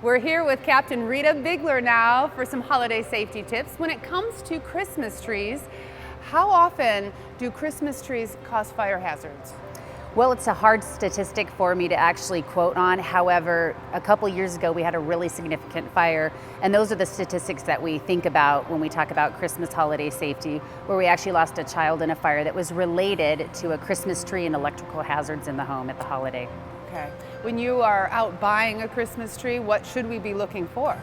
We're here with Captain Rita Bigler now for some holiday safety tips. When it comes to Christmas trees, how often do Christmas trees cause fire hazards? Well, it's a hard statistic for me to actually quote on. However, a couple years ago, we had a really significant fire, and those are the statistics that we think about when we talk about Christmas holiday safety, where we actually lost a child in a fire that was related to a Christmas tree and electrical hazards in the home at the holiday. Okay. When you are out buying a Christmas tree, what should we be looking for?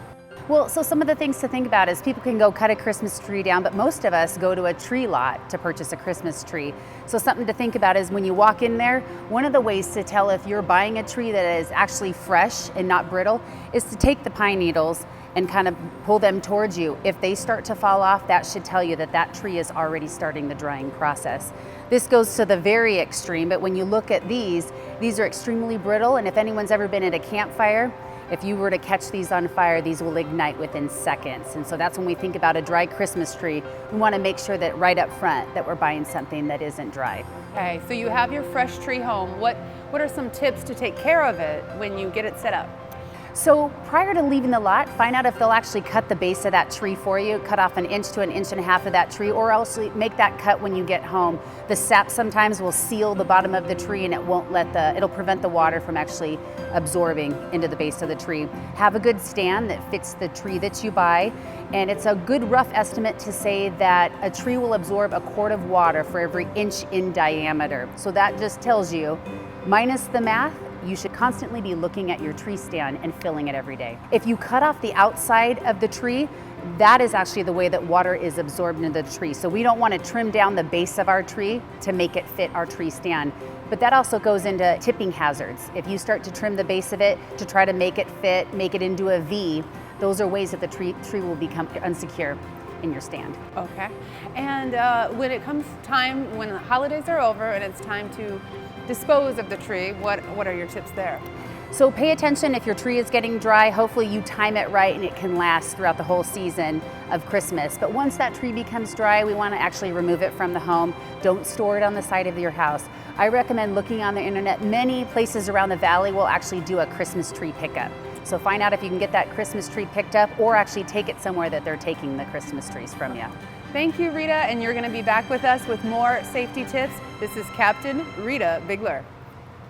Well, so some of the things to think about is people can go cut a Christmas tree down, but most of us go to a tree lot to purchase a Christmas tree. So something to think about is when you walk in there, one of the ways to tell if you're buying a tree that is actually fresh and not brittle is to take the pine needles and kind of pull them towards you. If they start to fall off, that should tell you that that tree is already starting the drying process. This goes to the very extreme, but when you look at these are extremely brittle, and if anyone's ever been at a campfire, if you were to catch these on fire, these will ignite within seconds. And so that's when we think about a dry Christmas tree, we want to make sure that right up front that we're buying something that isn't dry. Okay, so you have your fresh tree home. What are some tips to take care of it when you get it set up? So prior to leaving the lot, find out if they'll actually cut the base of that tree for you, cut off 1 inch to 1.5 inches of that tree, or else make that cut when you get home. The sap sometimes will seal the bottom of the tree and it'll prevent the water from actually absorbing into the base of the tree. Have a good stand that fits the tree that you buy, and it's a good rough estimate to say that a tree will absorb 1 quart of water for every inch in diameter. So that just tells you, minus the math, you should constantly be looking at your tree stand and filling it every day. If you cut off the outside of the tree, that is actually the way that water is absorbed into the tree. So we don't want to trim down the base of our tree to make it fit our tree stand. But that also goes into tipping hazards. If you start to trim the base of it to try to make it fit, make it into a V, those are ways that the tree will become unsecure in your stand. Okay. And when it comes time, when the holidays are over and it's time to dispose of the tree, what are your tips there? So pay attention if your tree is getting dry. Hopefully you time it right and it can last throughout the whole season of Christmas. But once that tree becomes dry, we want to actually remove it from the home. Don't store it on the side of your house. I recommend looking on the internet. Many places around the valley will actually do a Christmas tree pickup. So find out if you can get that Christmas tree picked up or actually take it somewhere that they're taking the Christmas trees from you. Thank you, Rita, and you're going to be back with us with more safety tips. This is Captain Rita Bigler.